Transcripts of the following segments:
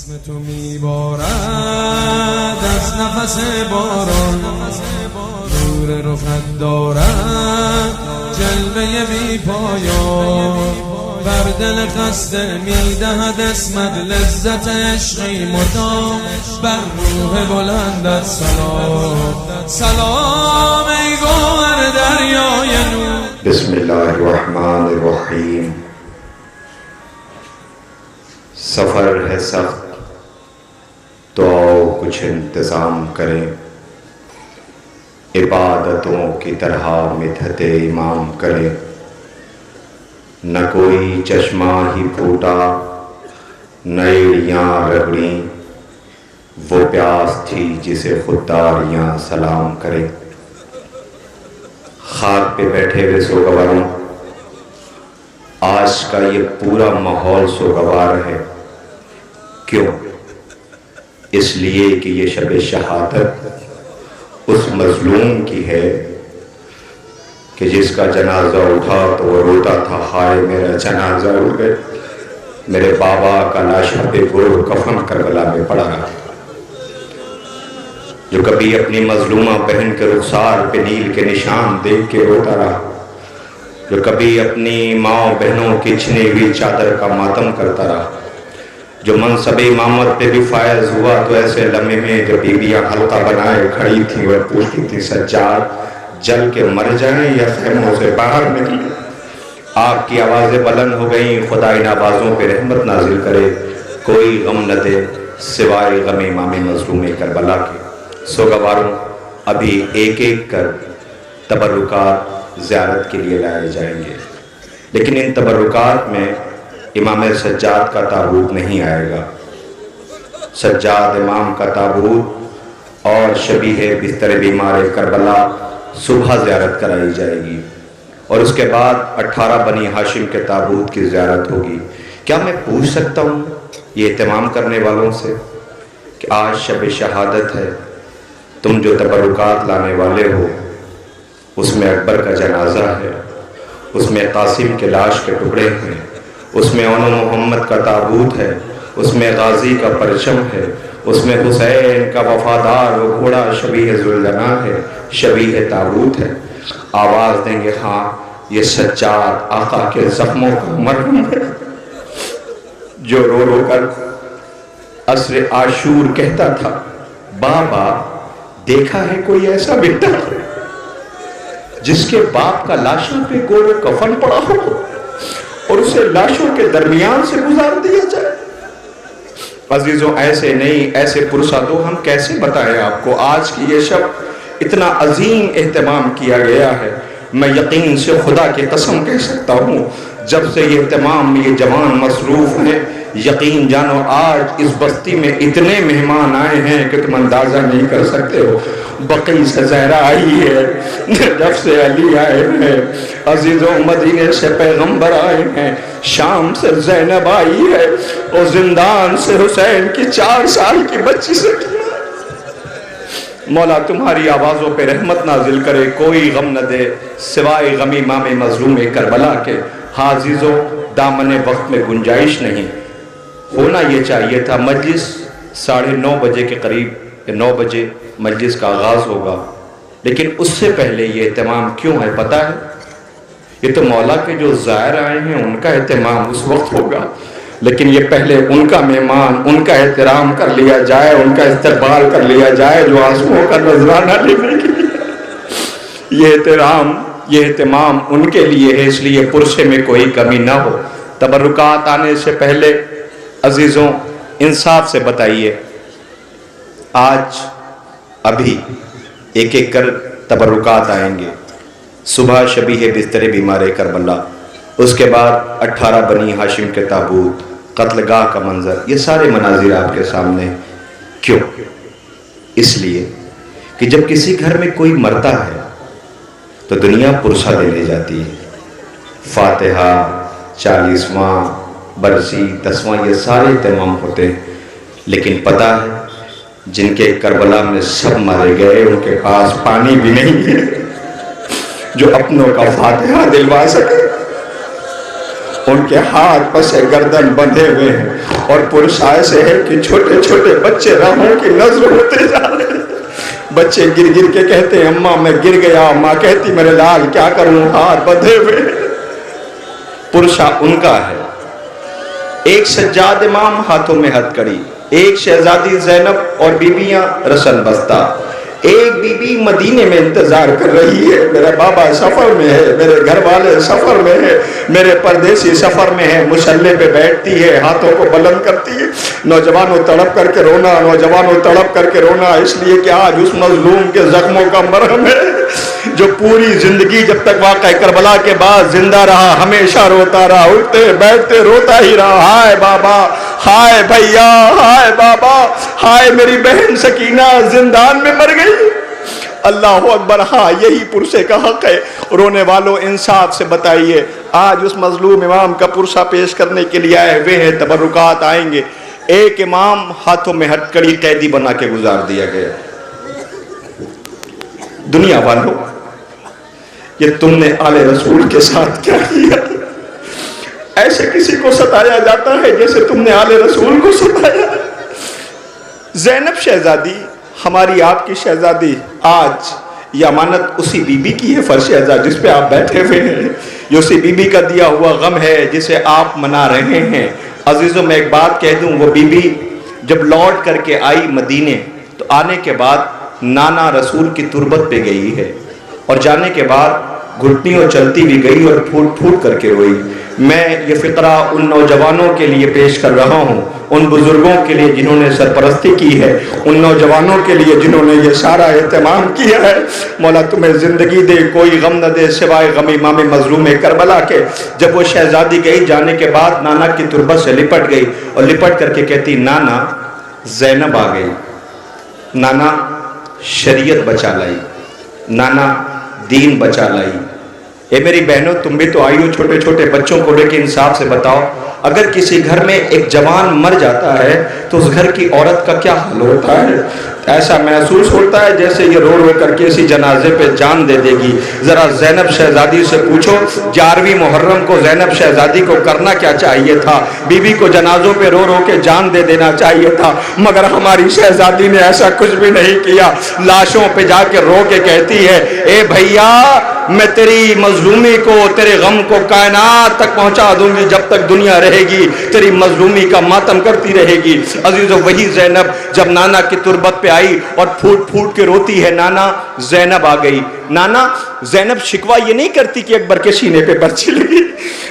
اسم تو میبارد از نفس باران، نور رخت دارد جلوه بی پایان، بر دل خسته میدهد اسمت لذت عشقی مدام، بر روح بلندت سلام سلام ای گوهر دریای نور. بسم الله الرحمن الرحیم. سفر ہے سخت تو کچھ انتظام کریں، عبادتوں کی طرح مدحت امام کریں، نہ کوئی چشمہ ہی پھوٹا نہ ایڑیاں رگڑیں، وہ پیاس تھی جسے خودداریاں سلام کریں. خاک پہ بیٹھے ہوئے سوگواروں، آج کا یہ پورا ماحول سوگوار ہے. کیوں؟ اس لیے کہ یہ شب شہادت اس مظلوم کی ہے کہ جس کا جنازہ اٹھا تو وہ روتا تھا، ہائے میرا جنازہ اٹھ گئے، میرے بابا کا لاشا پہ گرو کفن کربلا میں پڑا رہا. جو کبھی اپنی مظلومہ بہن کے رخسار پہ نیل کے نشان دیکھ کے روتا رہا، جو کبھی اپنی ماں بہنوں کی چھنی ہوئی چادر کا ماتم کرتا رہا، جو منصب امامت پہ بھی فائز ہوا تو ایسے لمحے میں جب بیویاں حلقہ بنائے کھڑی تھیں اور پوچھتی تھیں سجاد جل کے مر جائیں یا خیموں سے باہر نکلیں. آپ کی آوازیں بلند ہو گئیں، خدا ان آوازوں پہ رحمت نازل کرے، کوئی غم نہ دے سوائے غم امام مظلوم کربلا کے. سوگواروں، ابھی ایک ایک کر تبرکات زیارت کے لیے لائے جائیں گے، لیکن ان تبرکات میں امام سجاد کا تابوت نہیں آئے گا. سجاد امام کا تابوت اور شبیہ بستر بیمار کربلا صبح زیارت کرائی جائے گی، اور اس کے بعد 18 بنی ہاشم کے تابوت کی زیارت ہوگی. کیا میں پوچھ سکتا ہوں یہ اہتمام کرنے والوں سے کہ آج شب شہادت ہے، تم جو تبرکات لانے والے ہو اس میں اکبر کا جنازہ ہے، اس میں قاسم کے لاش کے ٹکڑے ہیں، اس میں اون محمد کا تابوت ہے، اس میں غازی کا پرچم ہے، اس میں حسین کا وفادار وہ گھوڑا شبیہ ذوالجناح ہے، شبیہ تابوت ہے. آواز دیں گے ہاں یہ سجاد آقا کے زخموں کا مرہم ہے، جو رو رو کر عصر عاشور کہتا تھا بابا دیکھا ہے کوئی ایسا بیٹا جس کے باپ کا لاشوں پہ گور کفن پڑا ہو اور اسے لاشوں کے درمیان سے گزار دیا جائے. عزیزوں ایسے نہیں، ایسے پرسادوں ہم کیسے بتائیں آپ کو. آج کی یہ شب اتنا عظیم اہتمام کیا گیا ہے، میں یقین سے خدا کی قسم کہہ سکتا ہوں جب سے یہ اہتمام یہ جوان مصروف ہیں، یقین جانو آج اس بستی میں اتنے مہمان آئے ہیں کہ تم اندازہ نہیں کر سکتے ہو. بقیع سے زہرا آئی ہے، نجف سے علی آئے ہیں، عزیزوں مدینے سے پیغمبر آئے ہیں، شام سے زینب آئی ہے، اور زندان سے حسین کی 4 سال کی بچی سے. مولا تمہاری آوازوں پہ رحمت نازل کرے، کوئی غم نہ دے سوائے غم امام مظلوم کربلا کے. ہاں عزیزوں، دامن وقت میں گنجائش نہیں، ہونا یہ چاہیے تھا مجلس 9:30 بجے کے قریب، 9 بجے مجلس کا آغاز ہوگا، لیکن اس سے پہلے یہ اہتمام کیوں ہے پتہ ہے؟ یہ تو مولا کے جو زائر آئے ہیں ان کا اہتمام اس وقت ہوگا، لیکن یہ پہلے ان کا مہمان، ان کا احترام کر لیا جائے، ان کا استقبال کر لیا جائے جو آنسوؤں کا نذرانہ لینے کے لیے. یہ اہتمام ان کے لیے ہے، اس لیے پرسے میں کوئی کمی نہ ہو. تبرکات آنے سے پہلے عزیزوں انصاف سے بتائیے، آج ابھی ایک ایک کر تبرکات آئیں گے. صبح شبیہ بستر بیمار کربلا، اس کے بعد 18 بنی ہاشم کے تابوت، قتل گاہ کا منظر، یہ سارے مناظر آپ کے سامنے. کیوں؟ اس لیے کہ جب کسی گھر میں کوئی مرتا ہے تو دنیا پرسہ دینے جاتی ہے. فاتحہ، 40واں، برسی، 10واں، یہ سارے اہتمام ہوتے ہیں، لیکن پتہ ہے جن کے کربلا میں سب مارے گئے ان کے پاس پانی بھی نہیں ہے جو اپنوں کا فاتحہ دلوا سکے. ان کے ہاتھ پس گردن بندھے ہوئے ہیں اور پرسا ایسے ہے کہ چھوٹے چھوٹے بچے راہوں کی نظر ہوتے جا رہے ہیں. بچے گر گر کے کہتے ہیں اماں میں گر گیا. ماں کہتی میرے لال کیا کروں, ہاتھ بندھے ہوئے. پرسا ان کا ہے. ایک سجاد امام ہاتھوں میں ہتھکڑی, ایک شہزادی زینب اور بیویاں رسن بستہ. ایک بی بی مدینے میں انتظار کر رہی ہے, میرا بابا سفر میں ہے, میرے گھر والے سفر میں ہے, میرے پردیسی سفر میں ہے. مصلی پہ بیٹھتی ہے, ہاتھوں کو بلند کرتی ہے. نوجوانوں تڑپ کر کے رونا, نوجوانوں تڑپ کر کے رونا, اس لیے کہ آج اس مظلوم کے زخموں کا مرہم ہے جو پوری زندگی جب تک واقعہ کربلا کے بعد زندہ رہا ہمیشہ روتا رہا, اٹھتے بیٹھتے روتا ہی رہا. ہائے بابا, ہائے بھیا, ہائے بابا, ہائے میری بہن سکینہ زندان میں مر گئی. اللہ اکبر. ہاں یہی پرسے کا حق ہے. رونے والوں انصاف سے بتائیے, آج اس مظلوم امام کا پرسہ پیش کرنے کے لیے آئے ہوئے ہیں, تبرکات آئیں گے. ایک امام ہاتھوں میں ہتھکڑی قیدی بنا کے گزار دیا گیا. دنیا والوں, یہ تم نے آل رسول کے ساتھ کیا کیا؟ ایسے کسی کو ستایا جاتا ہے جیسے تم نے آل رسول کو ستایا. زینب شہزادی, ہماری آپ کی شہزادی, آج یہ امانت اسی بی بی کی ہے فرش اعزاز جس پہ آپ بیٹھے ہوئے ہیں. یہ اسی بی بی کا دیا ہوا غم ہے جسے آپ منا رہے ہیں. عزیزوں میں ایک بات کہہ دوں, وہ بی بی جب لوٹ کر کے آئی مدینے تو آنے کے بعد نانا رسول کی تربت پہ گئی ہے, اور جانے کے بعد گھٹنیوں چلتی بھی گئی اور پھوٹ پھوٹ کر کے روئی. میں یہ فقرہ ان نوجوانوں کے لیے پیش کر رہا ہوں, ان بزرگوں کے لیے جنہوں نے سرپرستی کی ہے, ان نوجوانوں کے لیے جنہوں نے یہ سارا اہتمام کیا ہے. مولا تمہیں زندگی دے, کوئی غم نہ دے سوائے غم امام مظلوم کربلا کے. جب وہ شہزادی گئی, جانے کے بعد نانا کی تربت سے لپٹ گئی اور لپٹ کر کے کہتی نانا زینب آ گئی, نانا شریعت بچا لائی, نانا دین بچا لائی. اے میری بہنوں, تم بھی تو آئی ہو چھوٹے چھوٹے بچوں کو لے کے, انصاف سے بتاؤ اگر کسی گھر میں ایک جوان مر جاتا ہے تو اس گھر کی عورت کا کیا حال ہوتا ہے؟ ایسا محسوس ہوتا ہے جیسے یہ رو رو کر کے اسی جنازے پہ جان دے دے گی. ذرا زینب شہزادی سے پوچھو 11ویں محرم کو زینب شہزادی کو کرنا کیا چاہیے تھا؟ بی بی کو جنازوں پہ رو رو کے جان دے دینا چاہیے تھا, مگر ہماری شہزادی نے ایسا کچھ بھی نہیں کیا. لاشوں پہ جا کے رو کے کہتی ہے اے بھیا میں تیری مظلومی کو, تیرے غم کو کائنات تک پہنچا دوں گی, جب تک دنیا رہے گی تیری مظلومی کا ماتم کرتی رہے گی. عزیزو, وہی زینب جب نانا کی تربت پہ آئی اور پھوٹ پھوٹ کے روتی ہے, نانا زینب آ گئی. نانا زینب شکوہ یہ نہیں کرتی کہ اکبر کے سینے پہ برچی لگی,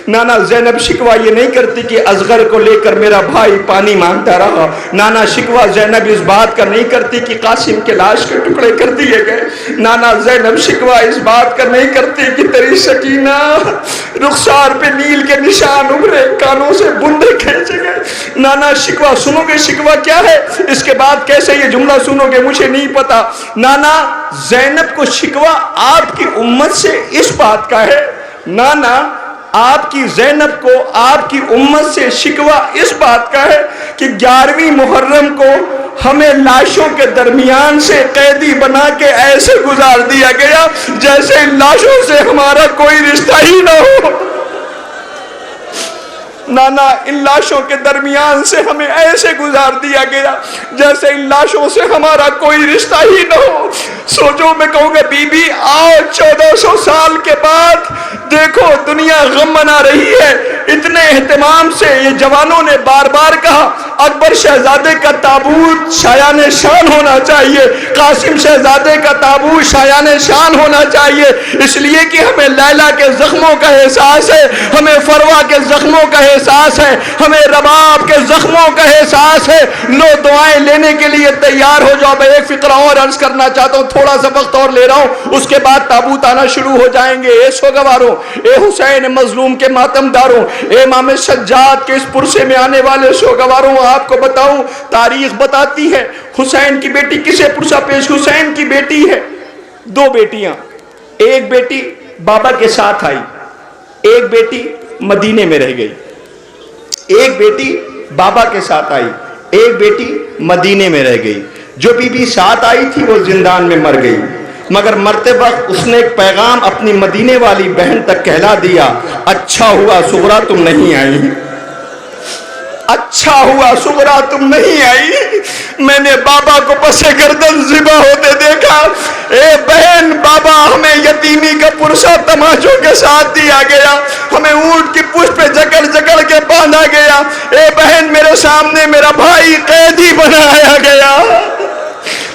نانا زینب شکوہ یہ نہیں کرتی کہ اصغر کو لے کر میرا بھائی پانی مانگتا رہا. نانا شکوہ زینب اس بات کا نہیں کرتی کہ قاسم کے لاش کے ٹکڑے کر دیے گئے. نانا زینب شکوہ اس بات کا نہیں کرتی کہ تیری سکینہ رخسار پہ نیل کے نشان ابھرے, کانوں سے بندے کھینچے گئے. نانا شکوہ سنو گے, شکوہ کیا ہے, اس کے بعد کیسے یہ جملہ سنو گے مجھے نہیں پتا. نانا زینب کو شکوہ آپ کی امت سے اس بات کا ہے, نانا آپ کی زینب کو آپ کی امت سے شکوہ اس بات کا ہے کہ 11ویں محرم کو ہمیں لاشوں کے درمیان سے قیدی بنا کے ایسے گزار دیا گیا جیسے ان لاشوں سے ہمارا کوئی رشتہ ہی نہ ہو. نانا ان لاشوں کے درمیان سے ہمیں ایسے گزار دیا گیا جیسے ان لاشوں سے ہمارا کوئی رشتہ ہی نہ ہو. سوچو, میں کہوں گا بی بی آؤ 1400 سال کے بعد دیکھو دنیا غم منا رہی ہے. اتنے اہتمام سے یہ جوانوں نے بار بار کہا اکبر شہزادے کا تابوت شایان شان ہونا چاہیے, قاسم شہزادے کا تابوت شایان شان ہونا چاہیے, اس لیے کہ ہمیں لیلا کے زخموں کا احساس ہے, ہمیں فروا کے زخموں کا احساس ہے, ہمیں رباب کے زخموں کا احساس ہے. لو دعائیں لینے کے لیے تیار ہو جاؤ. میں ایک فقرہ اور عرض کرنا چاہتا ہوں, تھوڑا سا وقت اور لے رہا ہوں, اس کے بعد تابوت آنا شروع ہو جائیں گے. اے سوگواروں, اے حسین مظلوم کے ماتم داروں, اے امام سجاد کے اس پرسے میں آنے والے سوگواروں, آپ کو بتاؤں تاریخ بتاتی ہے حسین کی بیٹی کسے پرسہ پیش. حسین کی بیٹی ہے, 2 بیٹیاں, ایک بیٹی بابا کے ساتھ آئی, ایک بیٹی مدینے میں رہ گئی. ایک بیٹی بابا کے ساتھ آئی, ایک بیٹی مدینے میں رہ گئی. جو بی بی ساتھ آئی تھی وہ زندان میں مر گئی, مگر مرتے وقت اس نے ایک پیغام اپنی مدینے والی بہن تک کہلا دیا، اچھا ہوا سغرا تم نہیں آئی، اچھا ہوا سغرا تم نہیں آئی، میں نے بابا کو پسے گردن ذبح ہوتے دیکھا۔ اے بہن، بابا ہمیں یتیمی کا پرسہ تماچوں کے ساتھ دیا گیا، ہمیں اونٹ کی پشت پہ جکڑ جکڑ کے باندھا گیا، اے بہن میرے سامنے میرا بھائی قیدی بنایا گیا۔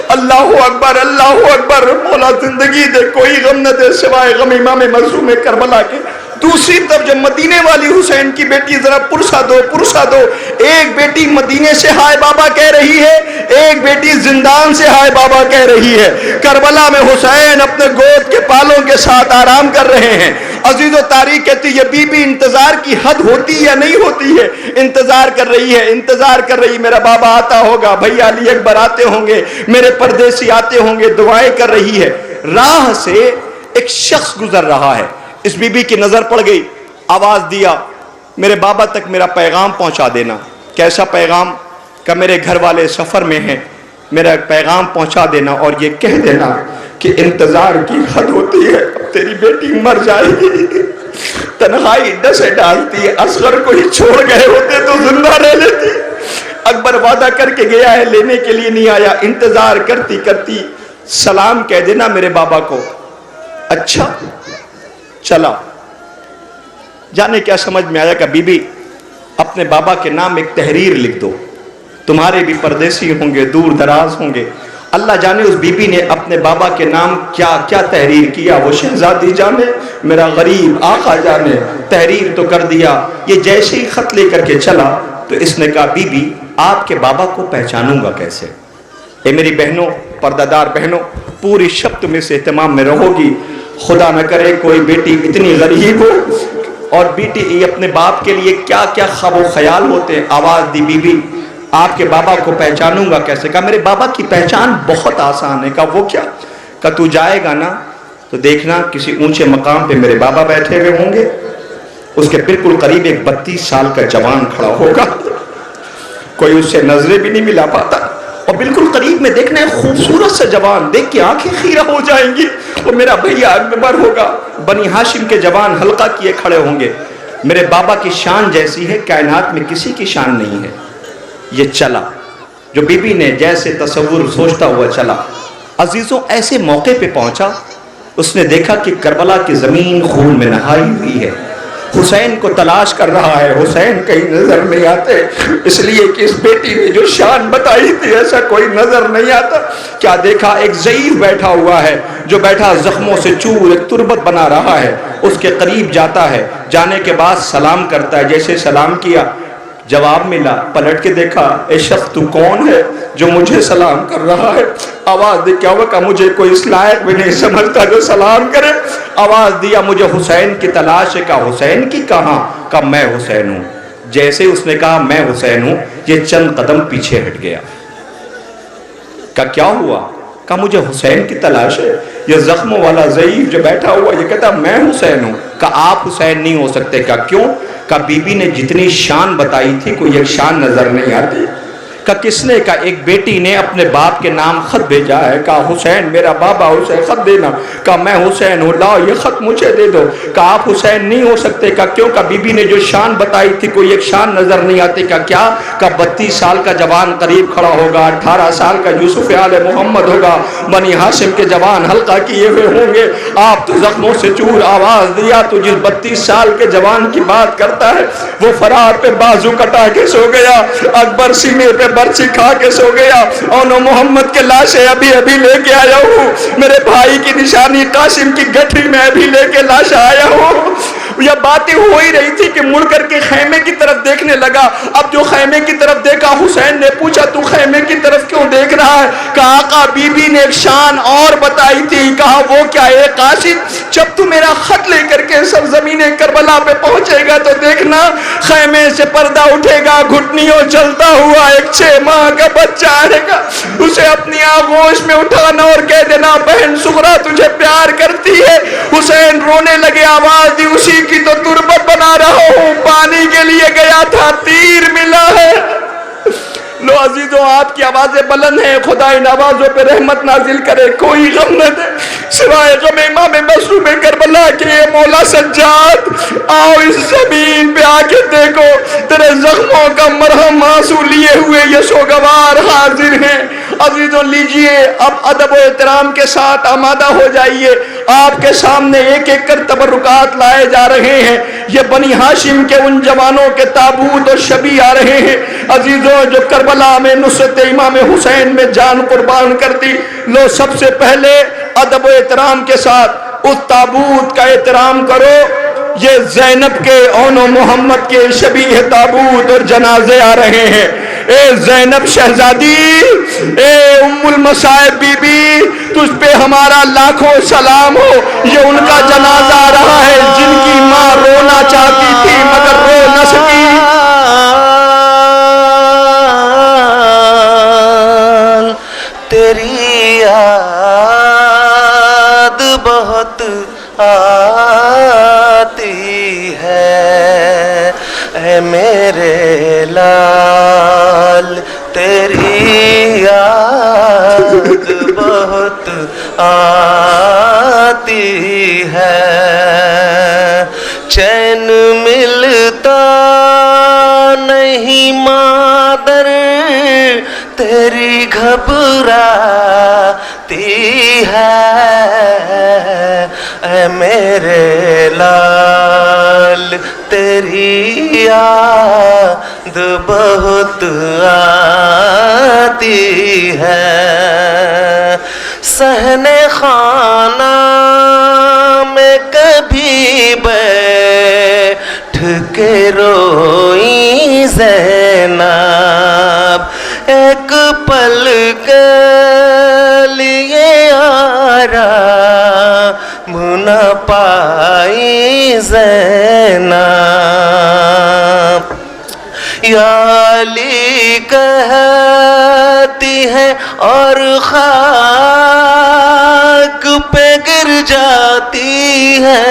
اللہ اکبر، اللہ اکبر، مولا زندگی دے کوئی غم نہ دے سوائے غم امام معصوم کربلا کے۔ دوسری طرف جب مدینے والی حسین کی بیٹی ذرا پرسہ دو پرسہ دو، ایک بیٹی مدینے سے ہائے بابا کہہ رہی ہے، ایک بیٹی زندان سے ہائے بابا کہہ رہی ہے۔ کربلا میں حسین اپنے گود کے پالوں کے ساتھ آرام کر رہے ہیں۔ عزیز و تاریخ کہتی ہے یہ بی بی انتظار کی حد ہوتی یا نہیں ہوتی ہے، انتظار کر رہی ہے، انتظار کر رہی، میرا بابا آتا ہوگا، بھائی علی اکبر آتے ہوں گے، میرے پردیسی آتے ہوں گے، دعائیں کر رہی ہے۔ راہ سے ایک شخص گزر رہا ہے، اس بی بی کی نظر پڑ گئی، آواز دیا میرے بابا تک میرا پیغام پہنچا دینا۔ کیسا پیغام؟ کہ میرے گھر والے سفر میں ہیں، میرا پیغام پہنچا دینا اور یہ کہہ دینا کہ انتظار کی حد ہوتی ہے، اب تیری بیٹی مر جائے گی۔ تنہائی ڈسے ڈالتی ہے، اصغر کو ہی چھوڑ گئے ہوتے تو زندہ رہ لیتی۔ اکبر وعدہ کر کے گیا ہے، لینے کے لیے نہیں آیا، انتظار کرتی کرتی سلام کہہ دینا میرے بابا کو۔ اچھا چلا، جانے کیا سمجھ میں آیا کہ بی بی اپنے بابا کے نام ایک تحریر لکھ دو، تمہارے بھی پردیسی ہوں گے، دور دراز ہوں گے۔ اللہ جانے اس بی بی نے اپنے بابا کے نام کیا کیا تحریر کیا، وہ شہزادی جانے، میرا غریب آقا جانے، تحریر تو کر دیا۔ یہ جیسے ہی خط لے کر کے چلا تو اس نے کہا بی بی آپ کے بابا کو پہچانوں گا کیسے؟ اے میری بہنوں، پردہ دار بہنوں، پوری شب تم اس اہتمام میں رہو گی، خدا نہ کرے کوئی بیٹی اتنی غریب ہو اور بیٹی اپنے باپ کے لیے کیا کیا خواب و خیال ہوتے ہیں۔ آواز دی بی بی آپ کے بابا کو پہچانوں گا کیسے؟ کہا میرے بابا کی پہچان بہت آسان ہے۔ کہا وہ کیا؟ کہا تو جائے گا نا تو دیکھنا کسی اونچے مقام پہ میرے بابا بیٹھے ہوئے ہوں گے، اس کے بالکل قریب ایک 32 سال کا جوان کھڑا ہوگا، کوئی اس سے نظریں بھی نہیں ملا پاتا، اور بالکل قریب میں دیکھنا ہے خوبصورت سے جوان، دیکھ کے آنکھیں خیرہ ہو جائیں گی، وہ میرا بھیا اکبر ہوگا۔ بنی ہاشم کے جوان حلقہ کیے کھڑے ہوں گے۔ میرے بابا کی شان جیسی ہے کائنات میں کسی کی شان نہیں ہے۔ یہ چلا، جو بی بی نے جیسے تصور سوچتا ہوا چلا، عزیزوں ایسے موقع پہ پہنچا، اس نے دیکھا کہ کربلا کی زمین خون میں نہائی ہوئی ہے، حسین کو تلاش کر رہا ہے، حسین کہیں نظر نہیں آتے، اس لیے کہ اس بیٹی نے جو شان بتائی تھی ایسا کوئی نظر نہیں آتا۔ کیا دیکھا؟ ایک ضعیف بیٹھا ہوا ہے، جو بیٹھا زخموں سے چور ایک تربت بنا رہا ہے، اس کے قریب جاتا ہے، جانے کے بعد سلام کرتا ہے، جیسے سلام کیا جواب ملا، پلٹ کے دیکھا، اے شخص تو کون ہے جو مجھے سلام کر رہا ہے؟ آواز دی کیا ہوا؟ کہ مجھے کوئی اس لائق بھی نہیں سمجھتا جو سلام کرے۔ آواز دیا مجھے حسین کی تلاش ہے۔ کہا حسین کی کہاں؟ کہا میں حسین ہوں۔ جیسے اس نے کہا میں حسین ہوں، یہ چند قدم پیچھے ہٹ گیا۔ کہا کیا ہوا؟ کہا مجھے حسین کی تلاش ہے، یہ زخموں والا ضعیف جو بیٹھا ہوا یہ کہتا میں حسین ہوں۔ کہا آپ حسین نہیں ہو سکتے۔ کہا کیوں؟ کہا بی بی نے جتنی شان بتائی تھی کوئی ایک شان نظر نہیں آتی۔ کہا کس نے؟ کہا ایک بیٹی نے اپنے باپ کے نام خط بھیجا ہے۔ کہا حسین میرا بابا حسین خط دینا۔ کہا میں حسین ہوں، لاؤ یہ خط مجھے دے دو۔ کہا آپ حسین نہیں ہو سکتے۔ کہا کیوں؟ کہا بی بی نے جو شان بتائی تھی کوئی ایک شان نظر نہیں آتی۔ کہا کیا؟ کہا 32 سال کا جوان قریب کھڑا ہوگا، 18 سال کا یوسف آل محمد ہوگا، بنی ہاشم کے جوان حلقہ کیے ہوئے ہوں گے، آپ تو زخموں سے چور۔ آواز دیا تو جس 32 سال کے جوان کی بات کرتا ہے وہ فرار پہ بازو کٹا کے سو گیا، اکبر سینے پہ برچی کھا کے سو گیا، اور محمد کے لاشیں ابھی لے کے آیا ہوں، میرے بھائی کی نشانی قاسم کی گٹھی میں ابھی لے کے لاش آیا ہوں۔ یہ باتیں ہو ہی رہی تھی کہ مڑ کر کے خیمے کی طرف دیکھنے لگا۔ اب جو خیمے کی طرف دیکھا، حسین نے پوچھا تو خیمے کی طرف کیوں دیکھ رہا ہے؟ کہا آقا بی بی نے ایک شان اور بتائی تھی۔ کہا وہ کیا ہے؟ قاسم جب تو میرا خط لے کر کے سرزمین کربلا پہ پہنچے گا تو دیکھنا خیمے سے پردہ اٹھے گا، گھٹنیوں چلتا ہوا ایک 6 ماہ کا بچہ آئے گا، اسے اپنی آغوش میں اٹھانا اور کہہ دینا بہن سغرا تجھے پیار کرتی ہے۔ حسین رونے لگے، آواز دی اسی کی تو تربت بنا رہا ہوں، پانی کے لیے گیا تھا تیر ملا ہے۔ لو عزیزوں آپ کی آوازیں بلند ہیں، خدا ان آوازوں پہ رحمت نازل کرے، کوئی غم نہ دے سوائے غم امام مظلوم کربلا کے۔ مولا سجاد آؤ اس زمین پہ آ کے دیکھو، تیرے زخموں کا مرہم آنسو لیے ہوئے یہ سوگوار حاضر ہیں۔ عزیزوں لیجئے اب ادب و احترام کے ساتھ آمادہ ہو جائیے، آپ کے سامنے ایک ایک کر تبرکات لائے جا رہے ہیں۔ یہ بنی ہاشم کے ان جوانوں کے تابوت اور شبی آ رہے ہیں عزیزوں جو کربلا میں نصرت امام حسین میں جان قربان کر دی۔ لو سب سے پہلے ادب و احترام کے ساتھ اس تابوت کا احترام کرو۔ یہ زینب کے اون و محمد کے شبیہ تابوت اور جنازے آ رہے ہیں۔ اے زینب شہزادی، اے ام المصائب بی بی، تجھ پہ ہمارا لاکھوں سلام ہو۔ یہ ان کا جنازہ آ رہا ہے جن کی ماں رونا چاہتی تھی مگر رو نہ سکی۔ تیری یاد بہت آتی ہے اے میرے لال، تیری یاد بہت آتی ہے، چین ملتا نہیں مادر تیری گھبراتی ہے اے میرے لال، تیری یاد بہت آتی ہے۔ صحن خانہ میں کبھی بیٹھ کے روئی زینب، ایک پل کے لیے آرام نہ پائی زینب۔ یا علی کہتی ہے اور خاک پہ گر جاتی ہے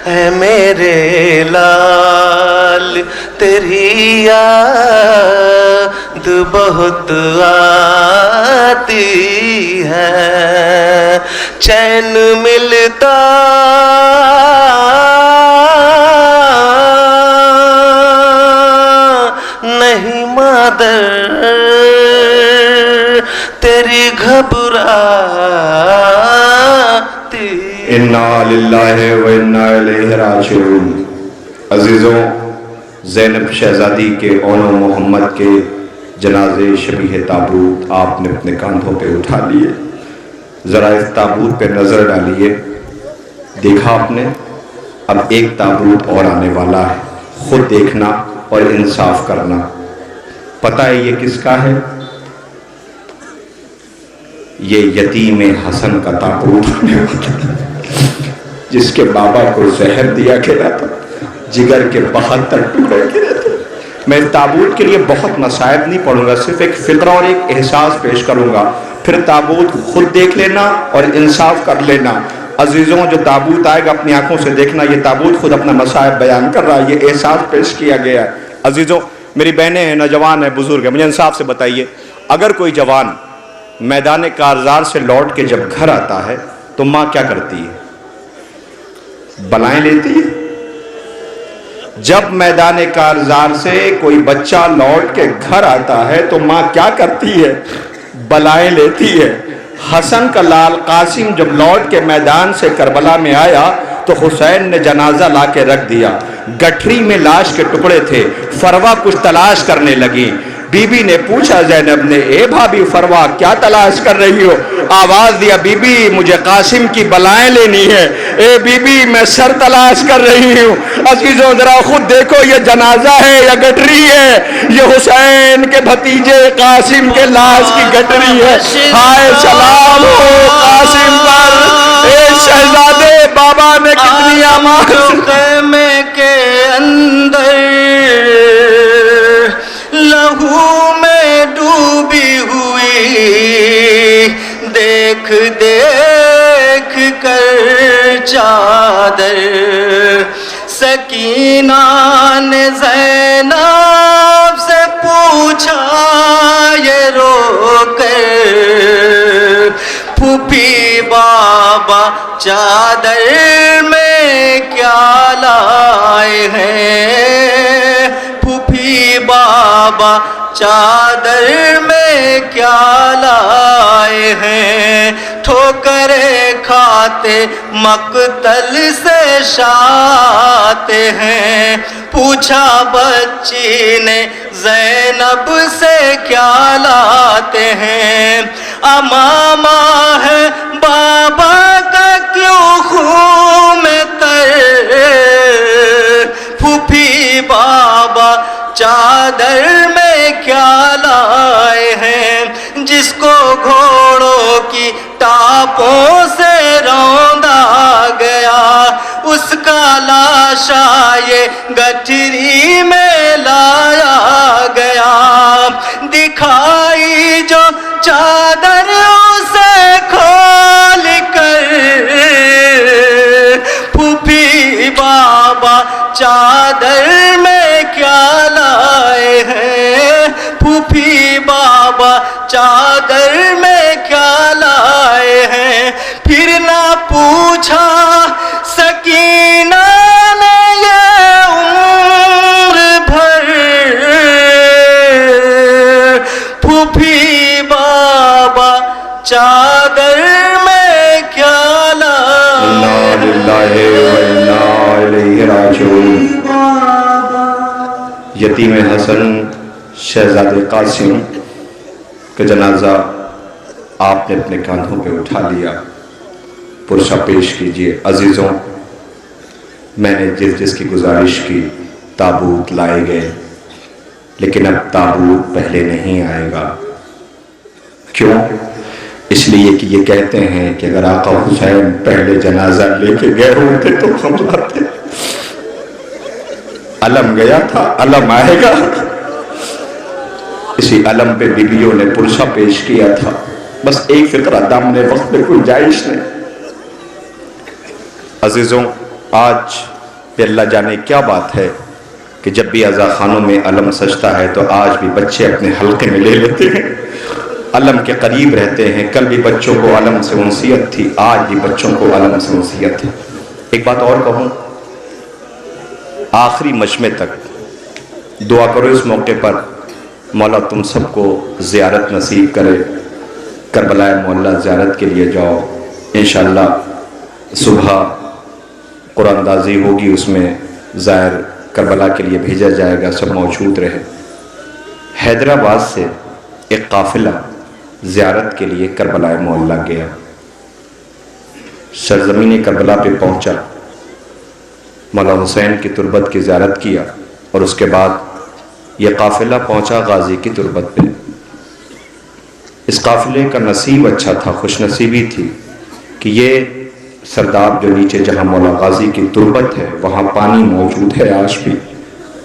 اے میرے لال، تیری یاد بہت آتی ہے، چین ملتا نہیں مادر تیری گھبراتی۔ انا للہ و انا الیہ راجعون۔ عزیزوں، زینب شہزادی کے اون و محمد کے جنازے شبیہ تابوت آپ نے اپنے کاندھوں پہ اٹھا لیے۔ ذرا اس تابوت پہ نظر ڈالیے، دیکھا آپ نے؟ اب ایک تابوت اور آنے والا ہے، خود دیکھنا اور انصاف کرنا۔ پتہ ہے یہ کس کا ہے؟ یہ یتیم حسن کا تابوت آنے والا ہے، جس کے بابا کو زہر دیا گیا تھا، جگر کے 72 ٹکڑے گرے تھے۔ میں تابوت کے لیے بہت مصائب نہیں پڑھوں گا، صرف ایک فکرہ اور ایک احساس پیش کروں گا، پھر تابوت خود دیکھ لینا اور انصاف کر لینا۔ عزیزوں، جو تابوت آئے گا اپنی آنکھوں سے دیکھنا، یہ تابوت خود اپنا مصائب بیان کر رہا ہے، یہ احساس پیش کیا گیا ہے۔ عزیزوں، میری بہنیں ہیں، نوجوان ہیں، بزرگ ہیں، مجھے انصاف سے بتائیے، اگر کوئی جوان میدان کارزار سے لوٹ کے جب گھر آتا ہے تو ماں کیا کرتی ہے؟ بلائیں لیتی ہے۔ جب میدان کارزار سے کوئی بچہ لوٹ کے گھر آتا ہے تو ماں کیا کرتی ہے؟ بلائیں لیتی ہے۔ حسن کا لال قاسم جب لوٹ کے میدان سے کربلا میں آیا تو حسین نے جنازہ لا کے رکھ دیا، گٹھری میں لاش کے ٹکڑے تھے، فروا کچھ تلاش کرنے لگی۔ بی بی نے پوچھا زینب نے، اے بھابی فروا کیا تلاش کر رہی ہو؟ آواز دیا، بی بی مجھے قاسم کی بلائیں لینی ہے۔ اے بی بی میں سر تلاش کر رہی ہوں۔ عزیزوں ذرا خود دیکھو، یہ جنازہ ہے یا گٹری ہے؟ یہ حسین کے بھتیجے قاسم کے لاش کی گٹری ہے۔ ہائے سلام ہو قاسم پر، اے شہزادے بابا نے کتنی آمال خیمے کے اندر لہو میں ڈوبی ہوئی، دیکھ دیکھ کر چادر سکینہ نے زینب سے بابا چادر میں کیا لائے ہیں، پھوپھی بابا چادر میں کیا لائے ہیں، ٹھوکریں کھاتے مقتل سے شاتے ہیں، پوچھا بچی نے زینب سے کیا لاتے ہیں، امامہ ہے بابا کا کیوں خون میں تر، پھوپھی بابا چادر میں کیا لائے ہیں، جس کو گھوڑوں کی ٹاپوں سے روندا گیا، اس کا لاشا یہ گٹھری میں لایا گیا، دکھائی جو چادر اسے کھول کر، پھوپھی بابا چادر میں کیا لائے ہیں، پھوپھی بابا چادر میں کیا لائے ہیں، پھر نہ پوچھا سکینہ نے یہ عمر بھر، پھوپھی بابا چادر میں کیا لائے ہیں۔ انا للہ و انا الیہ راجعون۔ یتیم حسن شہزادے قاسم کا جنازہ آپ نے اپنے کاندھوں پہ اٹھا لیا، پرشا پیش کیجئے۔ عزیزوں، میں نے جس کی گزارش کی، تابوت لائے گئے، لیکن اب تابوت پہلے نہیں آئے گا۔ کیوں؟ اس لیے کہ یہ کہتے ہیں کہ اگر آقا حسین پہلے جنازہ لے کے گئے ہوتے تو ہم لاتے۔ علم گیا تھا، علم آئے گا۔ اسی علم پہ بیبیوں نے پرشا پیش کیا تھا، بس ایک فقرہ دامن وقت میں گنجائش نہیں۔ عزیزوں، آج بھی اللہ جانے کیا بات ہے کہ جب بھی عزا خانوں میں علم سجتا ہے تو آج بھی بچے اپنے حلقے میں لے لیتے ہیں، علم کے قریب رہتے ہیں۔ کل بھی بچوں کو علم سے انسیت تھی، آج بھی بچوں کو علم سے انسیت ہے۔ ایک بات اور کہوں، آخری مجمع تک دعا کرو اس موقع پر مولا تم سب کو زیارت نصیب کرے۔ کربلا معلیٰ زیارت کے لیے جاؤ، انشاءاللہ صبح قرآن اندازی ہوگی، اس میں زائر کربلا کے لیے بھیجا جائے گا، سب موجود رہے۔ حیدرآباد سے ایک قافلہ زیارت کے لیے کربلا معلیٰ گیا، سرزمین کربلا پہ پہنچا، مولا حسین کی تربت کی زیارت کیا، اور اس کے بعد یہ قافلہ پہنچا غازی کی تربت پہ۔ اس قافلے کا نصیب اچھا تھا، خوش نصیبی تھی کہ یہ سرداب جو نیچے جہاں مولا غازی کی تربت ہے وہاں پانی موجود ہے آج بھی،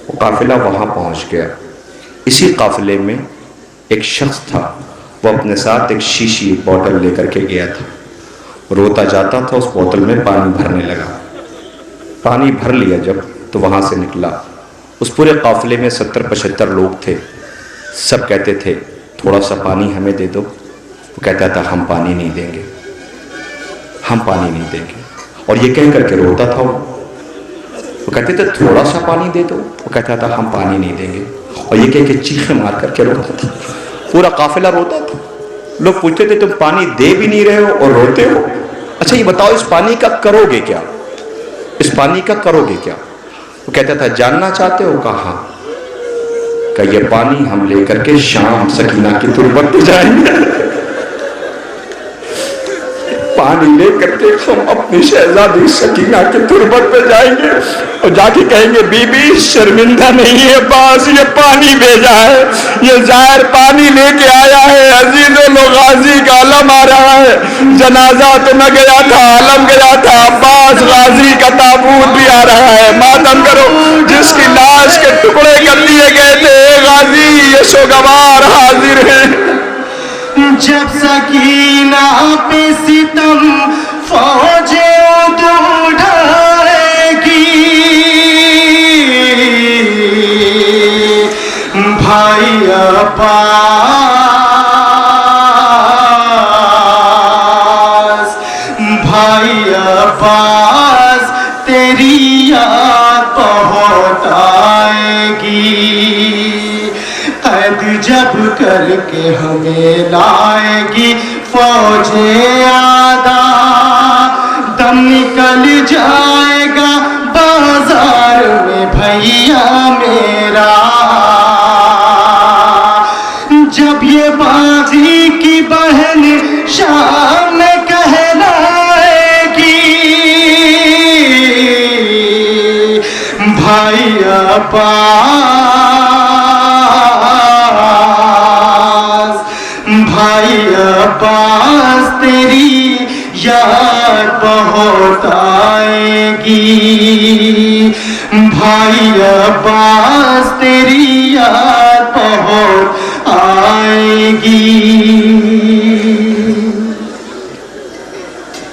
وہ قافلہ وہاں پہنچ گیا۔ اسی قافلے میں ایک شخص تھا، وہ اپنے ساتھ ایک شیشی بوتل لے کر کے گیا تھا، روتا جاتا تھا، اس بوتل میں پانی بھرنے لگا۔ پانی بھر لیا جب تو وہاں سے نکلا، اس پورے قافلے میں 70-75 لوگ تھے، سب کہتے تھے تھوڑا سا پانی ہمیں دے دو، وہ کہتا تھا ہم پانی نہیں دیں گے، ہم پانی نہیں دیں گے، اور یہ کہہ کر کے روتا تھا۔ وہ کہتے تھے تھوڑا سا پانی دے دو، وہ کہتا تھا ہم پانی نہیں دیں گے، اور یہ کہہ کے چیخیں مار کر کے روتا تھا، پورا قافلہ روتا تھا۔ لوگ پوچھتے تھے تم پانی دے بھی نہیں رہے ہو اور روتے ہو، اچھا یہ بتاؤ اس پانی کا کرو گے کیا، اس پانی کا کرو گے کیا؟ وہ کہتا تھا جاننا چاہتے ہو؟ کہا کہ یہ پانی ہم لے کر کے شام سکینہ کی تربت پہ جائیں گے، پانی لے کر کے ہم اپنی شہزادی سکینہ کی تربت پہ جائیں گے اور جا کے کہیں گے بی بی شرمندہ نہیں ہے، بس یہ پانی بھیجا ہے، یہ زائر پانی لے کے آیا ہے، عزیزوں لوگ غازی کا علم آ رہا ہے، جنازہ تو نہ گیا تھا، علم گیا تھا، عباس غازی کا تابوت بھی آ رہا ہے، ماتم کرو جس کی لاش کے ٹکڑے کر دیے گئے تھے، غازی یشوگوار حاضر ہیں۔ جب سکینہ پہ ستم فوجیں اٹھائے گی، بھائی عباس، بھائی تیری یاد بہت آئے گی قید جب کر کے ہمیں لائے گی فوج آدھا دم نکل جائے گا بازار میں بھیا میرا جب یہ بازی کی بہن شام میں کہلائے گی بھائی عباس بھائی عباس تیری یاد بہت آئے گی بھائی عباس تیری یاد بہت آئے گی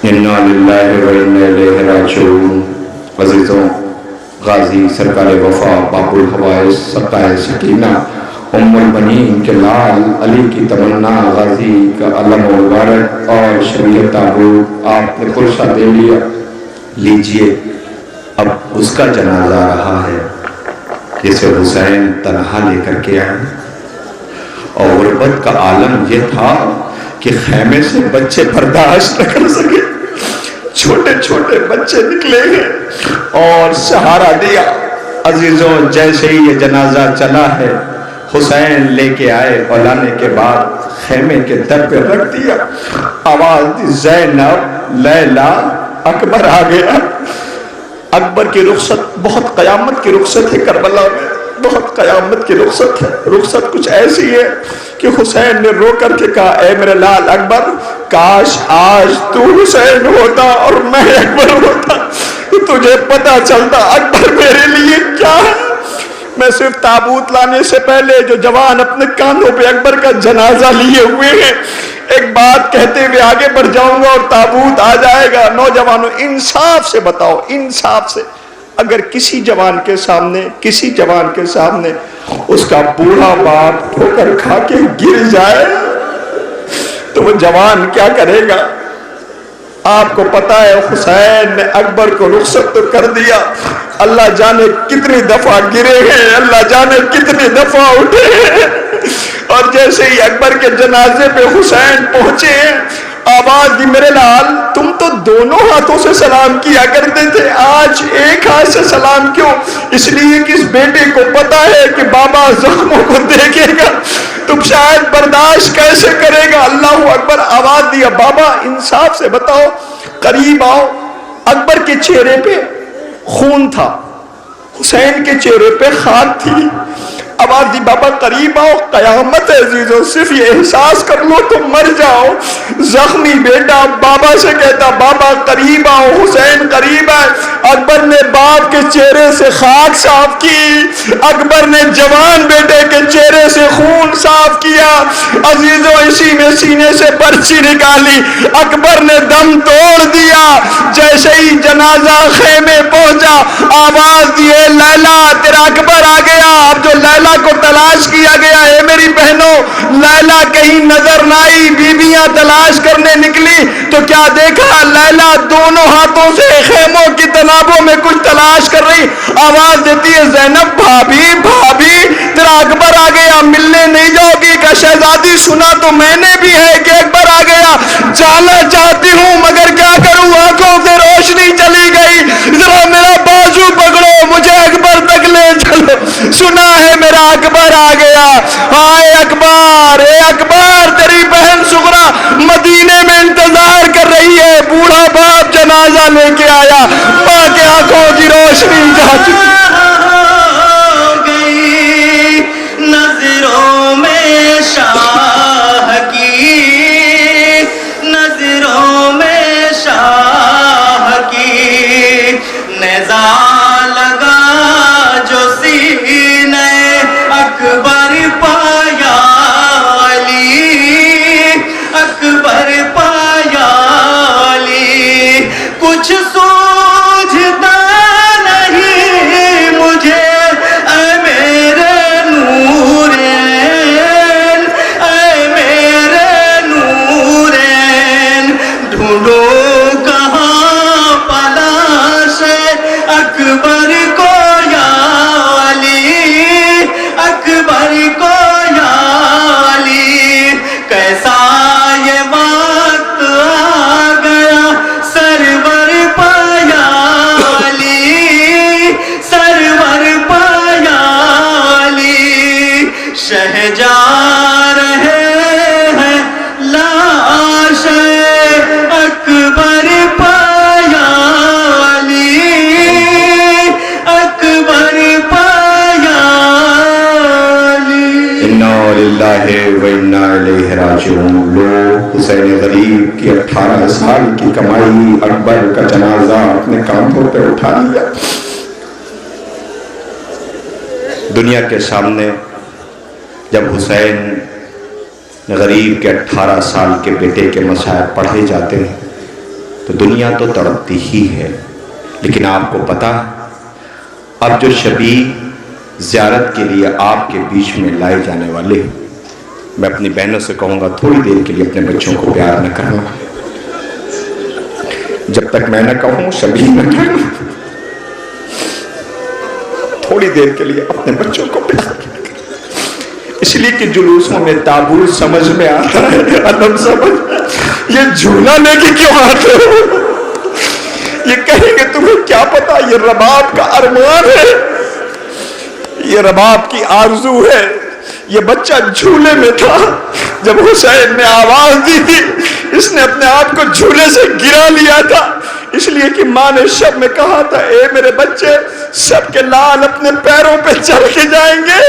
انا للہ و انا الیہ راجعون عزیزوں غازی سرکار وفا باب الحوائج سرکار سکینہ ام البنین کے لال علی کی تمنا غازی کا علم مبارک اور شبیہ تابوت آپ نے پرشہ دے لیا لیجئے اب اس کا جنازہ رہا ہے جسے حسین تنہا لے کر کے آئے اور غربت کا عالم یہ تھا کہ خیمے سے بچے برداشت نہ کر سکے چھوٹے چھوٹے بچے نکلے ہیں اور سہارا دیا عزیزوں جیسے ہی یہ جنازہ چلا ہے حسین لے کے آئے اور لانے کے بعد خیمے کے در پہ رکھ دیا آواز دی زینب لیلا اکبر آ گیا اکبر کی رخصت بہت قیامت کی رخصت ہے کربلا میں بہت قیامت کی رخصت ہے رخصت کچھ ایسی ہے کہ حسین نے رو کر کے کہا اے میرے لال اکبر کاش آج تو حسین ہوتا اور میں اکبر ہوتا تجھے پتا چلتا اکبر میرے لیے کیا ہے میں صرف تابوت لانے سے پہلے جو جوان اپنے کاندھوں پہ اکبر کا جنازہ لیے ہوئے ہیں ایک بات کہتے ہوئے آگے بڑھ جاؤں گا اور تابوت آ جائے گا نوجوانوں انصاف سے بتاؤ انصاف سے اگر کسی جوان کے سامنے اس کا بوڑھا باپ ٹھوکر کھا کے گر جائے تو وہ جوان کیا کرے گا آپ کو پتا ہے حسین نے اکبر کو رخصت تو کر دیا اللہ جانے کتنی دفعہ گرے ہیں اللہ جانے کتنی دفعہ اٹھے ہیں اور جیسے ہی اکبر کے جنازے پہ حسین پہنچے ہیں آواز دی میرے لال تم تو دونوں ہاتھوں سے سلام کیا کرتے تھے آج ایک ہاتھ سے سلام کیوں اس لیے کہ اس بیٹے کو پتا ہے کہ بابا زخموں کو دیکھے گا تم شاید برداشت کیسے کرے گا اللہ اکبر آواز دیا بابا انصاف سے بتاؤ قریب آؤ اکبر کے چہرے پہ خون تھا حسین کے چہرے پہ خاک تھی آواز دی بابا قریب آؤ قیامت ہے عزیزوں صرف یہ احساس کر لو تو مر جاؤ زخمی بیٹا بابا سے کہتا بابا قریب آؤ حسین قریب ہے اکبر نے باپ کے چہرے سے خاک صاف کی اکبر نے جوان بیٹے کے چہرے سے خون صاف کیا عزیزوں اسی میں سینے سے پرچی نکالی اکبر نے دم توڑ دیا جیسے ہی جنازہ خیمے پہنچا آواز دیے لیلا تیرا اکبر آ گیا اب جو لیلا کو تلاش کیا گیا ہے میری بہنوں لیلا کہیں نظر نہ آئی بیویاں تلاش کرنے نکلی تو کیا دیکھا لیلا دونوں ہاتھوں سے خیموں کی تنابوں میں کچھ تلاش کر رہی آواز دیتی ہے زینب بھابھی بھابھی تیرا اکبر آ گیا ملنے نہیں جاؤ گی کہ شہزادی سنا تو میں نے بھی ہے کہ اکبر آ گیا جانا چاہتی ہوں مگر کیا کروں آنکھوں سے روشنی چلی گئی ذرا میرا بازو پکڑو مجھے اکبر تک لے چلو سنا ہے میرا اکبر آ گیا ہائے اکبر اے اکبر تیری بہن سغرا مدینے میں انتظار کر رہی ہے بوڑھا باپ جنازہ لے کے آیا ماں کے آنکھوں کی روشنی جا چکی نظروں میں شاہ کی نظروں میں شاہ کی نیزہ لگا جو سینے اکبر پایا علی اکبر پایا علی کچھ سوچتا نہیں شہجار رہے ہیں لاش اکبر پایا علی اکبر پایا علی. انا للہ و انا الیہ راجعون. لوگ حسین غریب کی 18 سال کی کمائی اکبر کا جنازہ اپنے کاندھوں پہ اٹھا لیا. دنیا کے سامنے جب حسین غریب کے 18 سال کے بیٹے کے مسائل پڑھے جاتے ہیں تو دنیا تو تڑپتی ہی ہے. لیکن آپ کو پتا ہے اب جو شبیہ زیارت کے لیے آپ کے بیچ میں لائے جانے والے، میں اپنی بہنوں سے کہوں گا تھوڑی دیر کے لیے اپنے بچوں کو پیار نہ کرنا. جب تک میں نہ کہوں شبیہ نہ کہنا. تھوڑی دیر کے لیے اپنے بچوں کو پیار کرنا. اس لیے کہ جلوسوں میں تابوت سمجھ میں آتا ہے، ادب سمجھ میں. یہ جھولا لے کے کیوں آتے ہو؟ یہ کہیں گے تمہیں کیا پتا یہ رباب کا ارمان ہے، یہ رباب کی آرزو ہے. یہ بچہ جھولے میں تھا جب حسین نے آواز دی تھی، اس نے اپنے آپ کو جھولے سے گرا لیا تھا. اس لیے کہ ماں نے شب میں کہا تھا اے میرے بچے سب کے لال اپنے پیروں پہ چڑھ کے جائیں گے،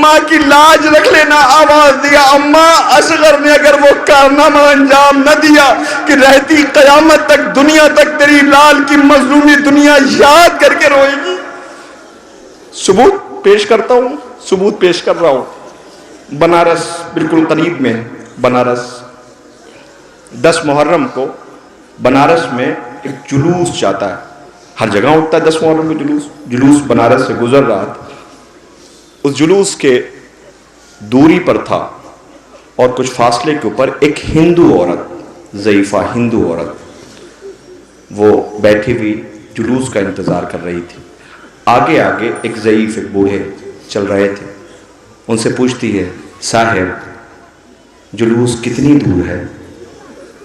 ماں کی لاج رکھ لینا. آواز دیا اماں اصغر نے اگر وہ کارنامہ انجام نہ دیا کہ رہتی قیامت تک دنیا تک تیری لال کی مظلومی دنیا یاد کر کے روئے گی. ثبوت پیش کرتا ہوں، ثبوت پیش کر رہا ہوں. بنارس بالکل قریب میں، بنارس 10 محرم کو بنارس میں ایک جلوس جاتا ہے. ہر جگہ اٹھتا ہے 10 محرم میں جلوس بنارس سے گزر رہا تھا. اس جلوس کے دوری پر تھا اور کچھ فاصلے کے اوپر ایک ہندو عورت، ضعیفہ ہندو عورت، وہ بیٹھی ہوئی جلوس کا انتظار کر رہی تھی. آگے آگے ایک ضعیف ایک بوڑھے چل رہے تھے. ان سے پوچھتی ہے صاحب جلوس کتنی دور ہے؟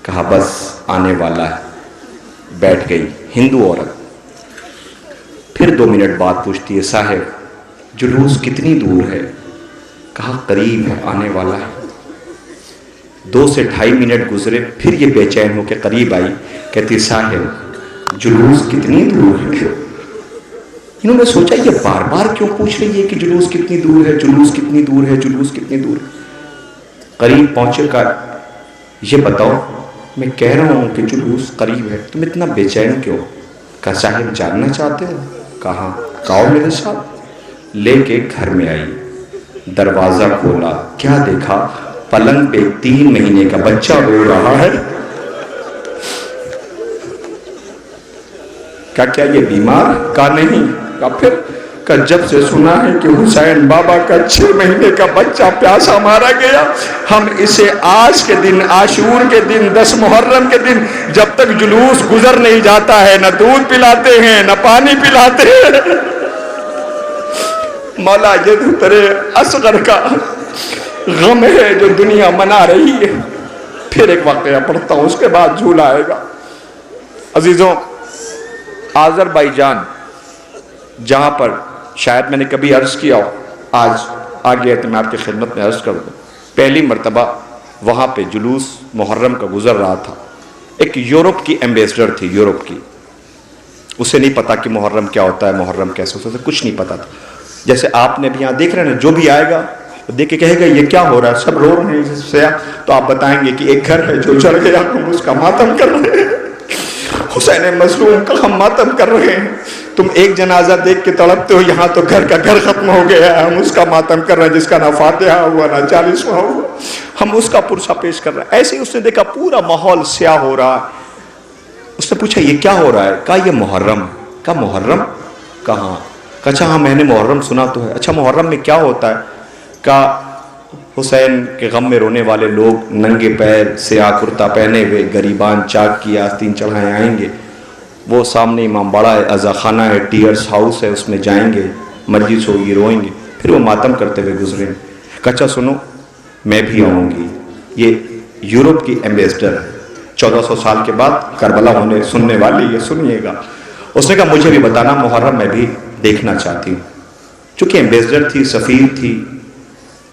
کہا بس آنے والا ہے. بیٹھ گئی ہندو عورت. پھر 2 منٹ بعد پوچھتی ہے صاحب جلوس کتنی دور ہے؟ کہا قریب ہے آنے والا ہے. 2 سے 2.5 منٹ گزرے. پھر یہ بے چین ہو کے قریب آئی. کہتی صاحب جلوس کتنی دور ہے؟ انہوں نے سوچا یہ بار بار کیوں پوچھ رہی ہے کہ جلوس کتنی دور ہے، جلوس کتنی دور ہے، جلوس کتنی دور ہے. قریب پہنچے کا یہ بتاؤ میں کہہ رہا ہوں کہ جلوس قریب ہے، تم اتنا بے چین کیوں؟ کہا صاحب جاننا چاہتے ہو؟ کہا کہو میرے ساتھ. لے کے گھر میں آئی. دروازہ کھولا. کیا دیکھا؟ پلنگ پہ 3 مہینے کا بچہ رو رہا ہے. کیا یہ بیمار؟ کہا نہیں. کہا پھر؟ کہا جب سے سنا ہے کہ حسین بابا کا 6 مہینے کا بچہ پیاسا مارا گیا، ہم اسے آج کے دن، عاشور کے دن، 10 محرم کے دن جب تک جلوس گزر نہیں جاتا ہے نہ دودھ پلاتے ہیں نہ پانی پلاتے ہیں. مولا یہ تو تیرے اصغر کا غم ہے جو دنیا منا رہی ہے. پھر ایک واقعہ پڑھتا ہوں اس کے بعد جھولا آئے گا. عزیزوں آذربائیجان جہاں پر شاید میں نے کبھی عرض کیا ہو، آج آگے تو میں آپ کی خدمت میں عرض کر دوں. پہلی مرتبہ وہاں پہ جلوس محرم کا گزر رہا تھا. ایک یورپ کی ایمبیسڈر تھی، یورپ کی. اسے نہیں پتا کہ محرم کیا ہوتا ہے، محرم کیسے ہوتا ہے، کچھ نہیں پتا تھا. جیسے آپ نے بھی یہاں دیکھ رہے ہیں نا، جو بھی آئے گا دیکھ کے کہے گا یہ کیا ہو رہا ہے، سب رو رہے ہیں سیاح. تو آپ بتائیں گے کہ ایک گھر ہے جو چڑھ گیا، ہم اس کا ماتم کر رہے ہیں. حسین مظلوم کا ہم ماتم کر رہے ہیں. تم ایک جنازہ دیکھ کے تڑپتے ہو، یہاں تو گھر کا گھر ختم ہو گیا ہے، ہم اس کا ماتم کر رہے ہیں جس کا نہ فاتحہ ہوا نہ 40واں ہوا، ہم اس کا پرسہ پیش کر رہے ہیں. ایسے ہی اس نے دیکھا پورا ماحول سیاہ ہو رہا ہے. اس نے پوچھا یہ کیا ہو رہا ہے؟ کہا یہ محرم. کہا محرم؟ کہاں؟ کہا اچھا ہاں میں نے محرم سنا تو ہے. اچھا محرم میں کیا ہوتا ہے؟ کہا حسین کے غم میں رونے والے لوگ ننگے پیر سیاہ کرتا پہنے ہوئے غریبان چاک کی آستین چڑھائے آئیں گے. وہ سامنے امام باڑہ ہے، عزا خانہ ہے، ٹیئرس ہاؤس ہے، اس میں جائیں گے، مجلس ہوگی، روئیں گے، پھر وہ ماتم کرتے ہوئے گزریں. کہا سنو میں بھی آؤں گی. یہ یورپ کی ایمبیسڈر ہے. 1400 سال کے بعد کربلا ہونے سننے والی یہ سنیے گا. اس نے کہا مجھے بھی بتانا محرم میں بھی دیکھنا چاہتی ہوں. چونکہ ایمبیسڈر تھی، سفیر تھی،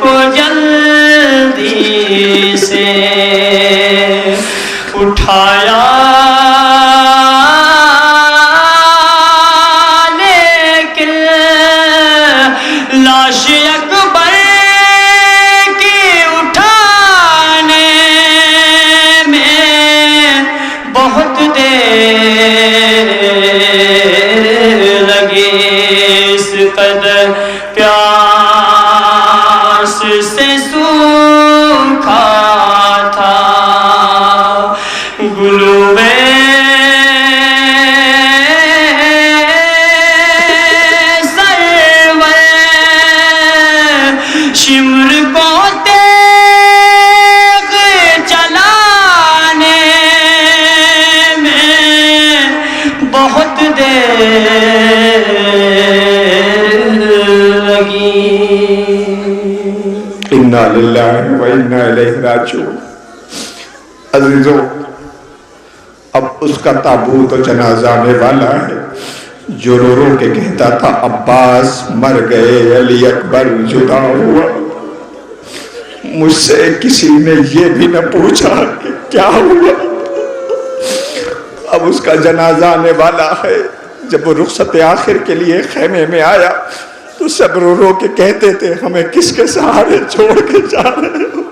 کو جلدی سے اٹھایا، لیکن لاش اکبر کی اٹھانے میں بہت دیر لگی، اس قدر پیاس سے سوکھا تھا گلوے سرور، شمر کو تیغ چلانے میں بہت دیر لگی۔ انا للہ و انا الیہ راجعون۔ عزیزو، اب اس کا تابوت و جنازہ آنے والا ہے جو رو رو کے کہتا تھا عباس مر گئے، علی اکبر جدا ہوا۔ مجھ سے کسی نے یہ بھی نہ پوچھا کہ کیا ہوا۔ اب اس کا جنازہ آنے والا ہے۔ جب وہ رخصت آخر کے لیے خیمے میں آیا تو سب رو رو کے کہتے تھے ہمیں کس کے سہارے چھوڑ کے جا رہے ہو۔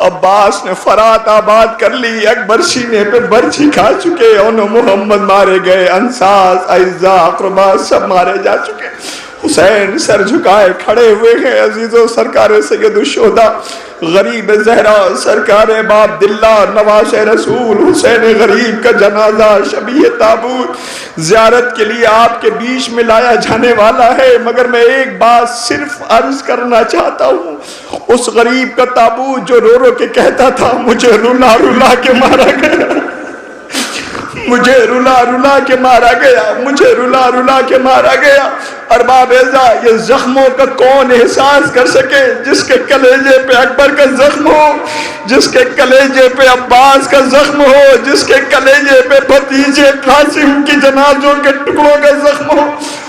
عباس نے فرات آباد کر لی، اکبر سینے پہ برچھی کھا چکے، اونو محمد مارے گئے، انصار، اعزاء، اقربا سب مارے جا چکے۔ حسین سر جھکائے کھڑے ہوئے ہیں۔ عزیزو، سرکار سید الشہداء غریب زہرا، سرکار باب عبداللہ نواز رسول حسین غریب کا جنازہ شبیہ تابوت زیارت کے لیے آپ کے بیچ میں لایا جانے والا ہے، مگر میں ایک بات صرف عرض کرنا چاہتا ہوں۔ اس غریب کا تابوت جو رو رو کے کہتا تھا مجھے رلا رلا کے مارا گیا، مجھے رلا رلا کے مارا گیا، مجھے رلا رلا کے مارا گیا۔ ارباب اعزاء، یہ زخموں کا کون احساس کر سکے؟ جس کے کلیجے پہ اکبر کا زخم ہو، جس کے کلیجے پہ عباس کا زخم ہو، جس کے کلیجے پہ بھتیجے قاسم کی جنازوں کے ٹکڑوں کا زخم ہو۔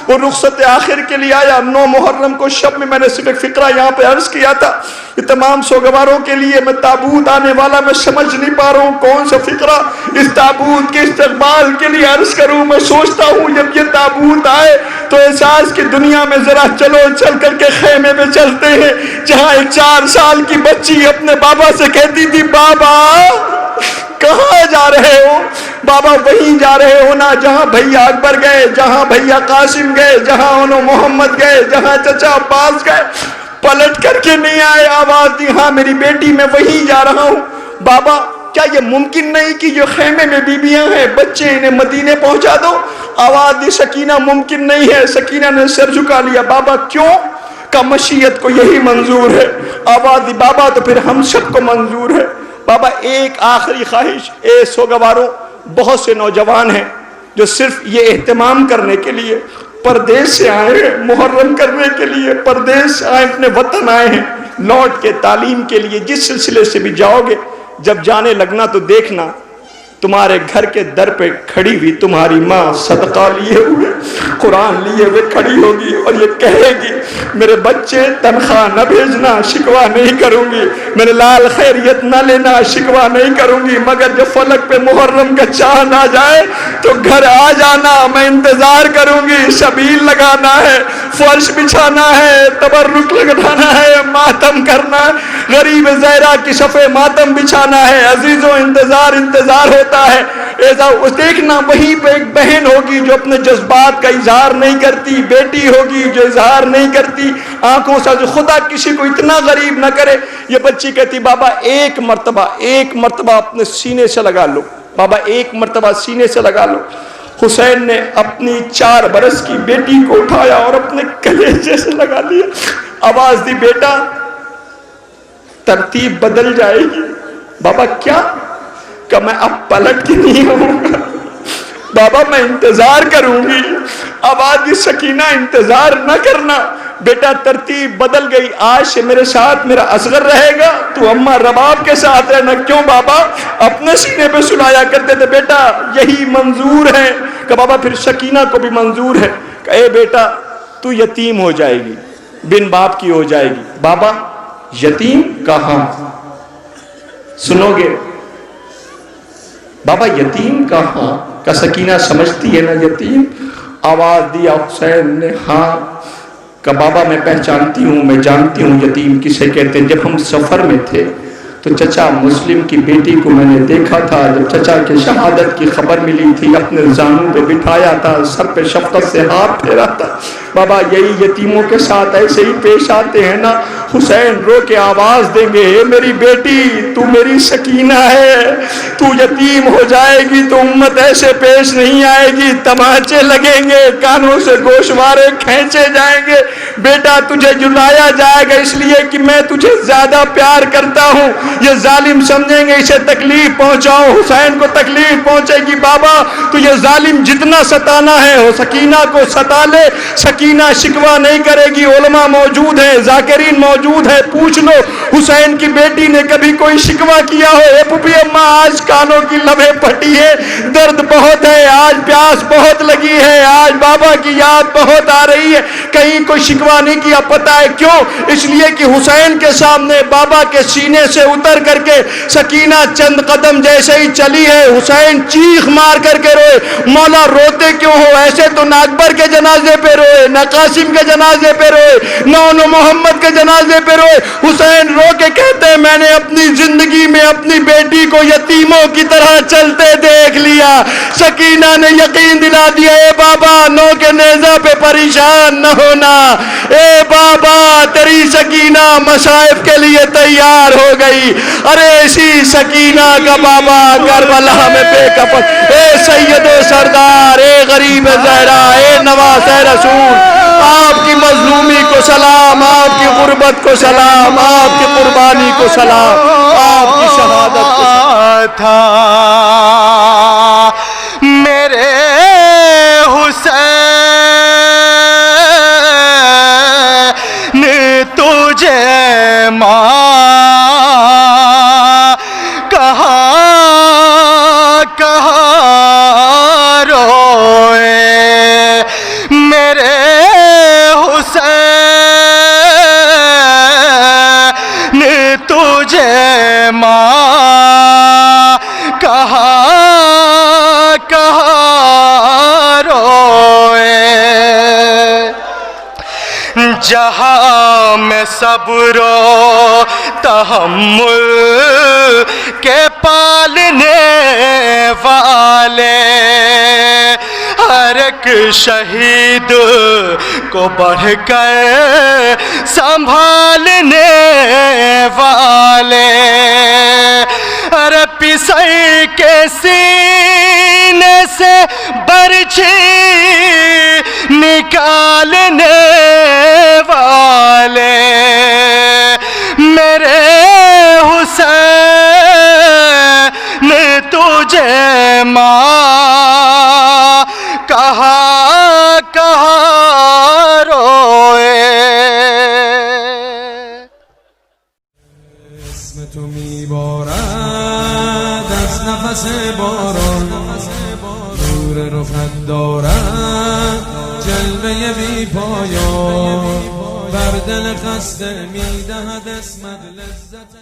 وہ رخصت آخر کے لیے آیا 9 محرم کو شب میں نے صرف ایک فقرہ یہاں پہ عرض کیا تھا، یہ تمام سوگواروں کے لیے میں تابوت آنے والا میں سمجھ نہیں پا رہا ہوں کون سا فقرہ اس تابوت کے استقبال کے لیے عرض کروں۔ میں سوچتا ہوں جب یہ تابوت آئے تو احساس کی دنیا میں ذرا چلو چل کر کے خیمے میں چلتے ہیں، جہاں ایک 4 سال کی بچی اپنے بابا سے کہتی تھی بابا کہاں جا رہے ہو؟ بابا وہیں جا رہے ہو نا جہاں بھیا اکبر گئے، جہاں بھیا قاسم گئے، جہاں انہوں محمد گئے، جہاں چچا عباس گئے۔ پلٹ کر کے نہیں آئے، آواز دی ہاں میری بیٹی میں وہیں جا رہا ہوں۔ بابا کیا یہ ممکن نہیں کہ جو خیمے میں بیویاں ہیں بچے انہیں مدینے پہنچا دو؟ آواز دی سکینہ ممکن نہیں ہے۔ سکینہ نے سر جھکا لیا۔ بابا کیوں؟ کا مشیت کو یہی منظور ہے۔ آواز دی بابا تو پھر ہم سب کو منظور ہے۔ بابا ایک آخری خواہش، اے سوگواروں، بہت سے نوجوان ہیں جو صرف یہ اہتمام کرنے کے لیے پردیس سے آئے ہیں، محرم کرنے کے لیے پردیس سے آئے، اپنے وطن آئے ہیں، لوٹ کے تعلیم کے لیے جس سلسلے سے بھی جاؤ گے، جب جانے لگنا تو دیکھنا تمہارے گھر کے در پہ کھڑی ہوئی تمہاری ماں صدقہ لیے ہوئے قرآن لیے ہوئے کھڑی ہوگی اور یہ کہے گی میرے بچے تنخواہ نہ بھیجنا، شکوہ نہیں کروں گی، میرے لال خیریت نہ لینا، شکوہ نہیں کروں گی، مگر جب فلک پہ محرم کا چاند آ جائے تو گھر آ جانا، میں انتظار کروں گی، شبیل لگانا ہے، فرش بچھانا ہے، تبرک لگانا ہے، ماتم کرنا ہے، غریب زہرا کی صفے ماتم بچھانا ہے۔ عزیزوں انتظار ہوتا ہے۔ ایسا دیکھنا وہیں پہ ایک بہن ہوگی جو اپنے جذبات کا اظہار نہیں کرتی، بیٹی ہوگی جو اظہار نہیں کرتی آنکھوں سے، خدا کسی کو اتنا غریب نہ کرے۔ یہ بچی کہتی بابا ایک مرتبہ اپنے سینے سے لگا لو، بابا ایک مرتبہ سینے سے لگا لو۔ حسین نے اپنی 4 برس کی بیٹی کو اٹھایا اور اپنے کلیجے سے لگا لیا۔ آواز دی بیٹا ترتیب بدل جائے گی۔ بابا کیا؟ کہ میں اب پلٹ کے نہیں آؤں گا، بابا میں انتظار کروں گی۔ آواز دی سکینہ انتظار نہ کرنا بیٹا، ترتیب بدل گئی، آج سے میرے ساتھ میرا اصغر رہے گا، تو اماں رباب کے ساتھ رہنا۔ کیوں بابا؟ اپنے سینے پہ سلایا کرتے تھے۔ بیٹا یہی منظور ہے کہ بابا پھر سکینہ کو بھی منظور ہے کہ اے بیٹا تو یتیم ہو جائے گی، بن باپ کی ہو جائے گی۔ بابا یتیم کہاں؟ سنو گے بابا یتیم کہاں کا سکینہ سمجھتی ہے نا یتیم؟ آواز دیا حسین نے ہاں، کہ بابا میں پہچانتی ہوں، میں جانتی ہوں یتیم کسے کہتے ہیں۔ جب ہم سفر میں تھے تو چچا مسلم کی بیٹی کو میں نے دیکھا تھا، جب چچا کی شہادت کی خبر ملی تھی اپنے زانوں پہ بٹھایا تھا، سر پہ شفقت سے ہاتھ پھیرا تھا۔ بابا یہی یتیموں کے ساتھ ایسے ہی پیش آتے ہیں نا۔ حسین رو کے آواز دیں گے اے میری بیٹی تو میری سکینہ ہے، تو یتیم ہو جائے گی تو امت ایسے پیش نہیں آئے گی، تماچے لگیں گے، کانوں سے گوشوارے کھینچے جائیں گے، بیٹا تجھے جلایا جائے گا اس لیے کہ میں تجھے زیادہ پیار کرتا ہوں۔ یہ ظالم سمجھیں گے اسے تکلیف پہنچاؤ، حسین کو تکلیف پہنچے گی، بابا تو یہ ظالم جتنا ستانا ہے وہ سکینہ کو ستا لے، سکینہ شکوہ نہیں کرے گی۔ علماء موجود ہیں، ذاکرین موجود ہے، پوچھ لو حسین کی بیٹی نے کبھی کوئی شکوہ کیا ہو؟ اے پھوپھی اماں آج کانوں کی لبیں پھٹی ہے، درد بہت ہے، آج پیاس بہت لگی ہے، آج بابا کی یاد بہت آ رہی ہے، کہیں کوئی شکوہ نہیں کیا۔ پتہ ہے کیوں؟ اس لیے کہ حسین کے سامنے بابا کے سینے سے اتر کر کے سکینہ چند قدم جیسے ہی چلی ہے، حسین چیخ مار کر کے روئے، مولا روتے کیوں ہو؟ ایسے تو نہ اکبر کے جنازے پہ روئے، نہ قاسم کے جنازے پہ روئے، نہ محمد کے جنازے پہ روئے۔ حسین رو کے کہتے ہیں میں نے اپنی زندگی میں اپنی بیٹی کو یتیموں کی طرح چلتے دیکھ لیا۔ سکینہ نے یقین دلا دیا اے بابا نو کے نیزہ پہ پریشان نہ ہونا، اے بابا تیری سکینہ مصائب کے لیے تیار ہو گئی۔ ارے اسی سکینہ کا بابا کربلا میں بے کفن، اے سید و سردار، اے غریب زہرا، اے نواز رسول، آپ کی مظلومی کو سلام، آپ کی غربت کو سلام، آپ کی قربانی کو سلام، آپ کی شہادت کو سلام تھا میرے حسین تجھے ماں کہاں کہاں روئے میرے حسین تجھے ماں کہاں کہاں روئے۔ جہاں میں صبر و تحمل کے پالنے والے، ہر ایک شہید کو بڑھ کر سنبھالنے والے، ارے پسر کے سینے سے برچھی نکالنے والے، میرے حسین تجھے ماں کہاں کہاں روئے۔ اسم تو میبارد از نفس باران، نور رخت دارد جلوه بی پایان، بر دل خسته میدهد اسمت لذت